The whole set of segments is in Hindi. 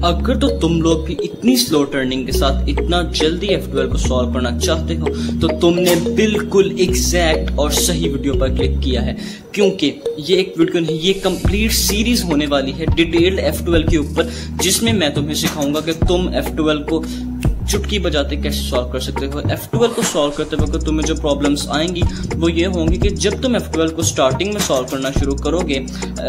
अगर तो तुम लोग भी इतनी स्लो टर्निंग के साथ इतना जल्दी F12 को सॉल्व करना चाहते हो तो तुमने बिल्कुल एग्जैक्ट और सही वीडियो पर क्लिक किया है, क्योंकि ये एक वीडियो नहीं, ये कंप्लीट सीरीज होने वाली है डिटेल्ड F12 के ऊपर, जिसमें मैं तुम्हें सिखाऊंगा कि तुम F12 को चुटकी बजाते कैसे सॉल्व कर सकते हो। F12 को सॉल्व करते वक्त तुम्हें जो प्रॉब्लम्स आएंगी वो ये होंगी कि जब तुम F12 को स्टार्टिंग में सॉल्व करना शुरू करोगे,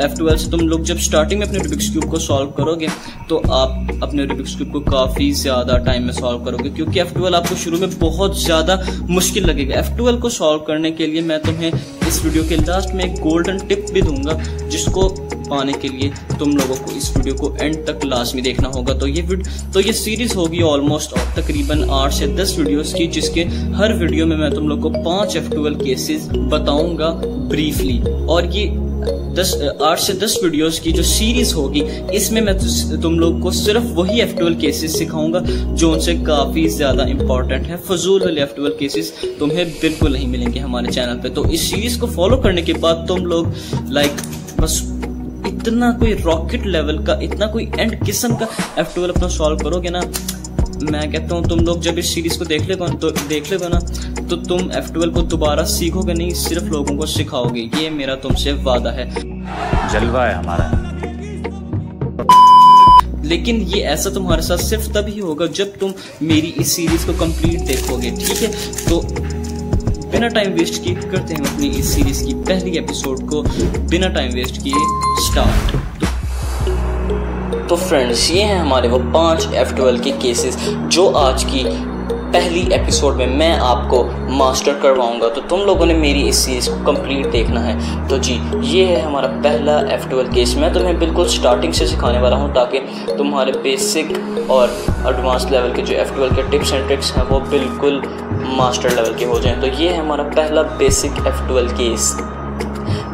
F12 से तुम लोग जब स्टार्टिंग में अपने रूबिक्स क्यूब को सॉल्व करोगे तो आप अपने रूबिक्स क्यूब को काफ़ी ज़्यादा टाइम में सॉल्व करोगे, क्योंकि F12 आपको शुरू में बहुत ज़्यादा मुश्किल लगेगा। F12 को सॉल्व करने के लिए मैं तुम्हें इस वीडियो के लास्ट में एक गोल्डन टिप भी दूंगा, जिसको पाने के लिए तुम लोगों को इस वीडियो को एंड तक लाजमी देखना होगा। तो ये सीरीज होगी ऑलमोस्ट तकरीबन 8 से 10 वीडियोस की, जिसके हर वीडियो में मैं तुम लोग को 5 F12 केसेस बताऊंगा ब्रीफली। और ये 8 से 10 वीडियोस की जो सीरीज होगी, इसमें मैं तुम लोग को सिर्फ वही F12 केसेस सिखाऊंगा जो उनसे काफी ज्यादा इंपॉर्टेंट है। फजूल वाले F12 केसेस तुम्हें बिल्कुल नहीं मिलेंगे हमारे चैनल पे। तो इस सीरीज को फॉलो करने के बाद तुम लोग बस इतना कोई रॉकेट लेवल का, इतना कोई एंड किस्म का F12 अपना सॉल्व करोगे ना, मैं कहता हूँ तुम लोग जब इस सीरीज को देख लेगा ना तो तुम F12 को दोबारा सीखोगे नहीं, सिर्फ लोगों को सिखाओगे। ये मेरा तुमसे वादा है, जलवा है हमारा। लेकिन ये ऐसा तुम्हारे साथ सिर्फ तभी होगा जब तुम मेरी इस सीरीज को कंप्लीट देखोगे, ठीक है। तो बिना टाइम वेस्ट किए करते हैं अपनी इस सीरीज की पहली एपिसोड को बिना टाइम वेस्ट किए स्टार्ट। तो फ्रेंड्स, ये हैं हमारे वो 5 F12 के केसेस जो आज की पहली एपिसोड में मैं आपको मास्टर करवाऊंगा। तो तुम लोगों ने मेरी इस सीरीज को कंप्लीट देखना है। तो जी, ये है हमारा पहला F12 केस। मैं तुम्हें बिल्कुल स्टार्टिंग से सिखाने वाला हूँ ताकि तुम्हारे बेसिक और एडवांस लेवल के जो F12 के टिप्स एंड ट्रिक्स हैं वो बिल्कुल मास्टर लेवल के हो जाएं। तो ये है हमारा पहला बेसिक F12 केस।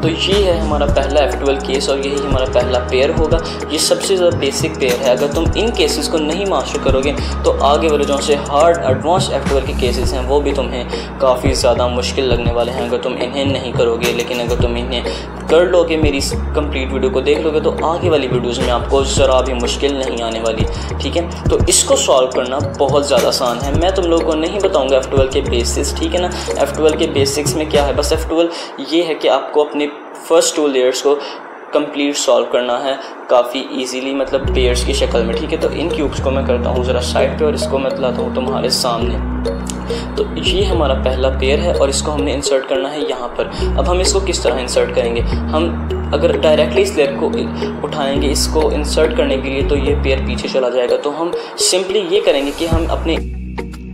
तो ये है हमारा पहला F12 केस और यही हमारा पहला पेयर होगा। ये सबसे ज़्यादा बेसिक पेयर है। अगर तुम इन केसेस को नहीं मास्टर करोगे तो आगे वाले जो से हार्ड एडवांस F12 के केसेस हैं वो भी तुम्हें काफ़ी ज़्यादा मुश्किल लगने वाले हैं अगर तुम इन्हें नहीं करोगे। लेकिन अगर तुम इन्हें कर लोगे, मेरी कंप्लीट वीडियो को देख लोगे, तो आगे वाली वीडियोज़ में आपको ज़रा भी मुश्किल नहीं आने वाली, ठीक है। तो इसको सॉल्व करना बहुत ज़्यादा आसान है। मैं तुम लोगों को नहीं बताऊँगा F12 के बेसिक्स, ठीक है ना। F12 के बेसिक्स में क्या है, बस F12 ये है कि आपको अपने फर्स्ट 2 लेयर्स को कंप्लीट सॉल्व करना है काफ़ी इजीली, मतलब पेयर्स की शक्ल में, ठीक है। तो इन क्यूब्स को मैं करता हूँ ज़रा साइड पे और इसको मैं लाता हूँ तुम्हारे सामने। तो ये हमारा पहला पेयर है और इसको हमने इंसर्ट करना है यहाँ पर। अब हम इसको किस तरह इंसर्ट करेंगे, हम अगर डायरेक्टली इस लेयर को उठाएंगे इसको इंसर्ट करने के लिए तो ये पेयर पीछे चला जाएगा। तो हम सिंपली ये करेंगे कि हम अपने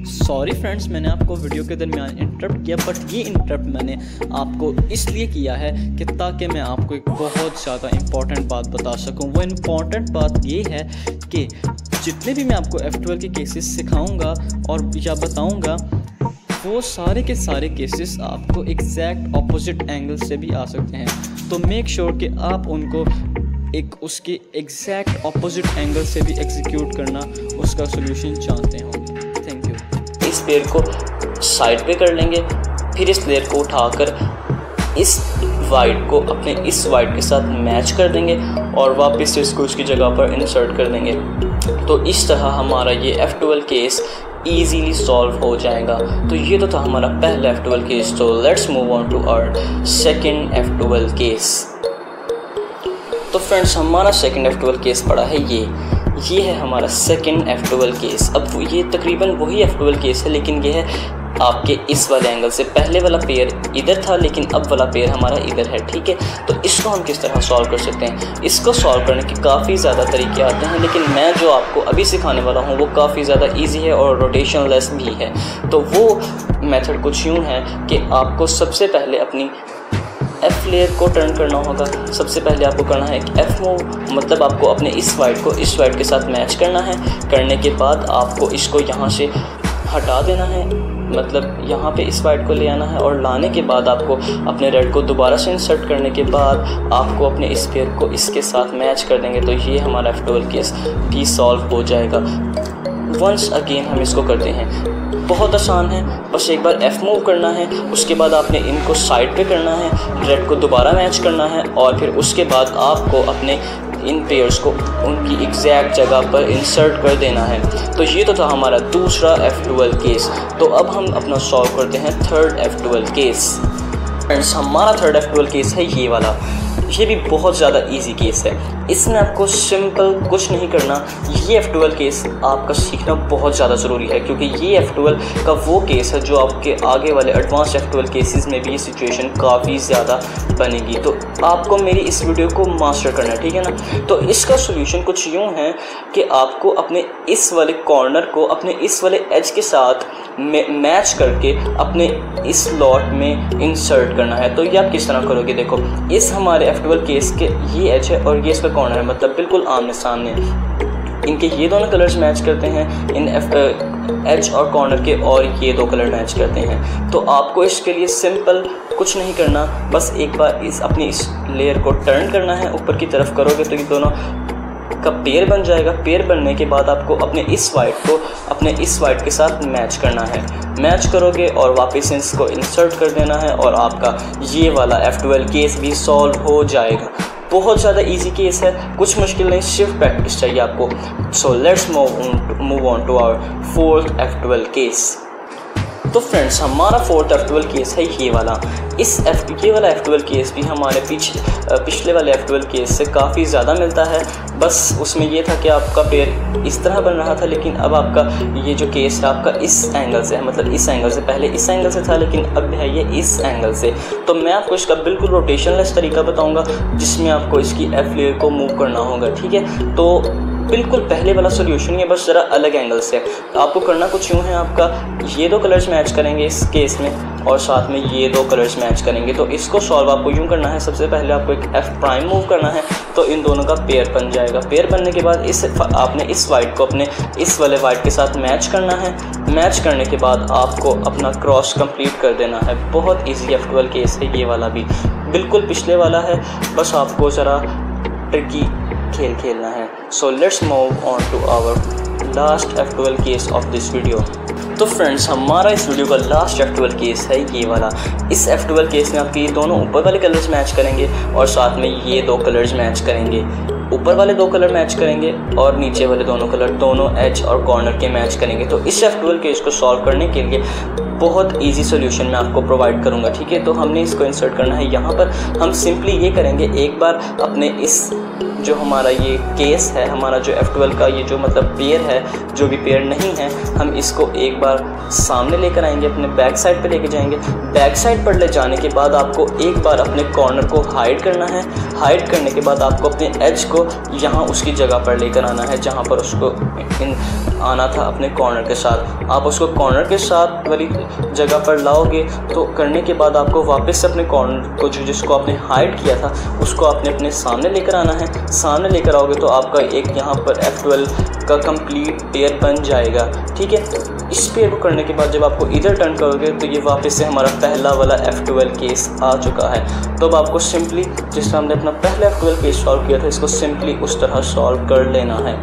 सॉरी फ्रेंड्स, मैंने आपको वीडियो के दरमियान इंटरप्ट किया, बट ये इंटरप्ट मैंने आपको इसलिए किया है कि ताकि मैं आपको एक बहुत ज़्यादा इम्पॉर्टेंट बात बता सकूं। वो इम्पॉर्टेंट बात ये है कि जितने भी मैं आपको F12 के केसेस सिखाऊंगा और या बताऊंगा, वो सारे के सारे केसेस आपको एग्जैक्ट ऑपोजिट एंगल से भी आ सकते हैं। तो मेक श्योर कि आप उनको एक उसके एग्जैक्ट ऑपोजिट एंगल से भी एग्जीक्यूट करना उसका सोल्यूशन जानते हो। Thank you. इस पेयर को साइड पे कर लेंगे, फिर इस लेयर को उठाकर इस वाइट को अपने इस वाइट के साथ मैच कर देंगे और वापस से इसको उसकी जगह पर इंसर्ट कर देंगे। तो इस तरह हमारा ये F12 केस ईजीली सॉल्व हो जाएगा। तो ये तो था हमारा पहला F12 केस। तो let's move on to our second F12 case. तो फ्रेंड्स, हमारा सेकेंड F12 केस पड़ा है ये है हमारा सेकेंड F12 केस। अब ये तकरीबन वही F12 केस है, लेकिन ये है आपके इस वाले एंगल से। पहले वाला पेयर इधर था लेकिन अब वाला पेयर हमारा इधर है, ठीक है। तो इसको हम किस तरह सॉल्व कर सकते हैं, इसको सॉल्व करने के काफ़ी ज़्यादा तरीके आते हैं, लेकिन मैं जो आपको अभी सिखाने वाला हूँ वो काफ़ी ज़्यादा ईजी है और रोटेशन लेस भी है। तो वो मेथड कुछ यूँ है कि आपको सबसे पहले अपनी F लेयर को टर्न करना होगा। सबसे पहले आपको करना है एक F मूव, मतलब आपको अपने इस वाइट को इस वाइट के साथ मैच करना है। करने के बाद आपको इसको यहाँ से हटा देना है, मतलब यहाँ पे इस वाइट को ले आना है और लाने के बाद आपको अपने रेड को दोबारा से इंसर्ट करने के बाद आपको अपने इस पेयर को इसके साथ मैच कर देंगे। तो ये हमारा F12 केस भी सॉल्व हो जाएगा। वंस अगेन हम इसको करते हैं, बहुत आसान है, बस एक बार F मूव करना है, उसके बाद आपने इनको साइड पे करना है, रेड को दोबारा मैच करना है और फिर उसके बाद आपको अपने इन पेयर्स को उनकी एग्जैक्ट जगह पर इंसर्ट कर देना है। तो ये तो था हमारा दूसरा F12 केस। तो अब हम अपना सॉल्व करते हैं थर्ड F12 केस। फ्रेंड्स, हमारा थर्ड F12 केस है ये वाला। ये भी बहुत ज़्यादा इजी केस है। इसमें आपको सिंपल कुछ नहीं करना। ये F12 केस आपका सीखना बहुत ज़्यादा ज़रूरी है, क्योंकि ये F12 का वो केस है जो आपके आगे वाले एडवांस F12 केसेस में भी ये सिचुएशन काफ़ी ज़्यादा बनेगी। तो आपको मेरी इस वीडियो को मास्टर करना है, ठीक है ना। तो इसका सोल्यूशन कुछ यूँ है कि आपको अपने इस वाले कॉर्नर को अपने इस वाले एज के साथ मैच करके अपने इस स्लॉट में इंसर्ट करना है। तो ये आप किस तरह करोगे, देखो इस हमारे F12 केस के ये एज है और ये इसका कॉर्नर है, मतलब बिल्कुल आमने सामने। इनके ये दोनों कलर्स मैच करते हैं इन एज और कॉर्नर के, और ये दो कलर मैच करते हैं। तो आपको इसके लिए सिंपल कुछ नहीं करना, बस एक बार अपनी इस लेयर को टर्न करना है ऊपर की तरफ। करोगे तो ये दोनों का पेयर बन जाएगा। पेयर बनने के बाद आपको अपने इस वाइट को अपने इस वाइट के साथ मैच करना है। मैच करोगे और वापस इसको इंसर्ट कर देना है और आपका ये वाला F12 केस भी सॉल्व हो जाएगा। बहुत ज़्यादा इजी केस है, कुछ मुश्किल नहीं, सिर्फ प्रैक्टिस चाहिए आपको। So let's move on to our fourth F12 case. तो फ्रेंड्स, हमारा फोर्थ F12 केस है ये वाला। ये वाला F12 केस भी हमारे पिछले वाले F12 केस से काफ़ी ज़्यादा मिलता है। बस उसमें ये था कि आपका पेयर इस तरह बन रहा था, लेकिन अब आपका ये जो केस है आपका इस एंगल से है, मतलब इस एंगल से। पहले इस एंगल से था, लेकिन अब है ये इस एंगल से। तो मैं आपको इसका बिल्कुल रोटेशनलेस तरीका बताऊँगा, जिसमें आपको इसकी F लेयर को मूव करना होगा, ठीक है। तो बिल्कुल पहले वाला सोल्यूशन है, बस ज़रा अलग एंगल से। आपको करना कुछ यूँ है, आपका ये दो कलर्स मैच करेंगे इस केस में और साथ में ये दो कलर्स मैच करेंगे। तो इसको सॉल्व आपको यूँ करना है, सबसे पहले आपको एक F' मूव करना है, तो इन दोनों का पेयर बन जाएगा। पेयर बनने के बाद आपने इस वाइट को अपने इस वाले वाइट के साथ मैच करना है। मैच करने के बाद आपको अपना क्रॉस कंप्लीट कर देना है। बहुत ईजी F12 केस है ये वाला भी, बिल्कुल पिछले वाला है, बस आपको ज़रा ट्रिकी खेल खेलना है। So let's move on to our last F12 case of this video. तो फ्रेंड्स, हमारा इस वीडियो का लास्ट F12 केस है ये वाला। इस F12 केस में आपके दोनों ऊपर वाले कलर्स मैच करेंगे और साथ में ये दो कलर्स मैच करेंगे। ऊपर वाले दो कलर मैच करेंगे और नीचे वाले दोनों कलर दोनों एज और कॉर्नर के मैच करेंगे। तो इस F12 केस को सॉल्व करने के लिए बहुत इजी सॉल्यूशन मैं आपको प्रोवाइड करूंगा, ठीक है। तो हमने इसको इंसर्ट करना है यहाँ पर। हम सिंपली ये करेंगे, एक बार अपने इस जो हमारा ये केस है, हमारा जो F12 का ये जो मतलब पेयर है, जो भी पेयर नहीं है, हम इसको एक बार सामने लेकर आएंगे, अपने बैक साइड पे लेके जाएंगे। बैक साइड पर ले जाने के बाद आपको एक बार अपने कॉर्नर को हाइड करना है। हाइड करने के बाद आपको अपने एज को यहाँ उसकी जगह पर लेकर आना है जहाँ पर उसको आना था अपने कॉर्नर के साथ। आप उसको कॉर्नर के साथ वाली जगह पर लाओगे, तो करने के बाद आपको वापस अपने कॉर्नर को जिसको आपने हाइड किया था उसको आपने अपने सामने लेकर आना है। सामने लेकर आओगे तो आपका एक यहाँ पर F12 का कंप्लीट पेयर बन जाएगा, ठीक है। इस पेयर को करने के बाद जब आपको इधर टर्न करोगे तो ये वापस से हमारा पहला वाला F12 केस आ चुका है। तो अब आपको सिंपली जिस तरह हमने अपना पहला F12 केस सॉल्व किया था, इसको सिंपली उस तरह सॉल्व कर लेना है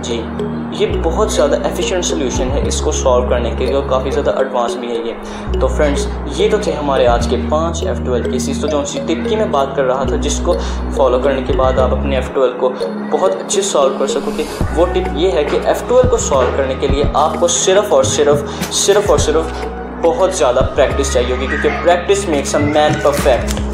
जी। ये बहुत ज़्यादा एफिशिएंट सोल्यूशन है इसको सॉल्व करने के लिए, और काफ़ी ज़्यादा एडवांस भी है ये। तो फ्रेंड्स, ये तो थे हमारे आज के 5 F12 केसेस। तो जो सी टिप की मैं बात कर रहा था, जिसको फॉलो करने के बाद आप अपने F12 को बहुत अच्छे सॉल्व कर सकोगे, वो टिप ये है कि F12 को सॉल्व करने के लिए आपको सिर्फ और सिर्फ बहुत ज़्यादा प्रैक्टिस चाहिए होगी, क्योंकि practice makes a man perfect.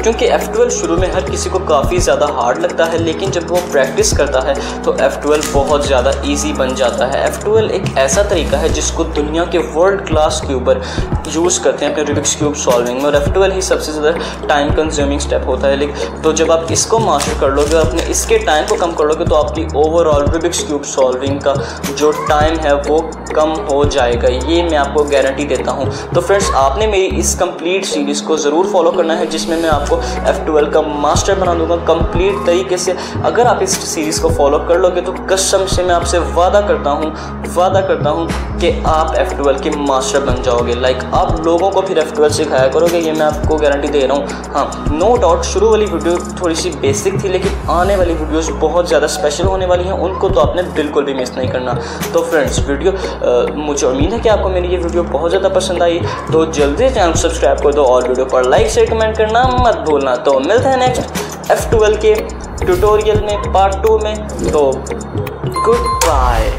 क्योंकि F12 शुरू में हर किसी को काफ़ी ज़्यादा हार्ड लगता है, लेकिन जब वो प्रैक्टिस करता है तो F12 बहुत ज़्यादा इजी बन जाता है। F12 एक ऐसा तरीका है जिसको दुनिया के वर्ल्ड क्लास क्यूबर यूज़ करते हैं अपने रूबिक्स क्यूब सॉल्विंग में, और F12 ही सबसे ज़्यादा टाइम कंज्यूमिंग स्टेप होता है। लेकिन तो जब आप इसको मास्टर कर लोगे और अपने इसके टाइम को कम कर लोगे, तो आपकी ओवरऑल रूबिक्स क्यूब सॉल्विंग का जो टाइम है वो कम हो जाएगा, ये मैं आपको गारंटी देता हूँ। तो फ्रेंड्स, आपने मेरी इस कंप्लीट सीरीज़ को ज़रूर फॉलो करना है, जिसमें मैं आपको F12 का मास्टर बना दूंगा कंप्लीट तरीके से। अगर आप इस सीरीज़ को फॉलो कर लोगे तो कसम से मैं आपसे वादा करता हूँ कि आप F12 के मास्टर बन जाओगे। लाइक आप लोगों को फिर F12 सिखाया करोगे, ये मैं आपको गारंटी दे रहा हूँ। हाँ, नो डाउट शुरू वाली वीडियो थोड़ी सी बेसिक थी, लेकिन आने वाली वीडियोस बहुत ज़्यादा स्पेशल होने वाली हैं, उनको तो आपने बिल्कुल भी मिस नहीं करना। तो फ्रेंड्स, मुझे उम्मीद है कि आपको मेरी ये वीडियो बहुत ज़्यादा पसंद आई। तो जल्दी चैनल को सब्सक्राइब कर दो और वीडियो पर लाइक शेयर कमेंट करना मत भूलना। तो मिलते हैं नेक्स्ट F12 के ट्यूटोरियल में, पार्ट 2 में। तो गुड बाय।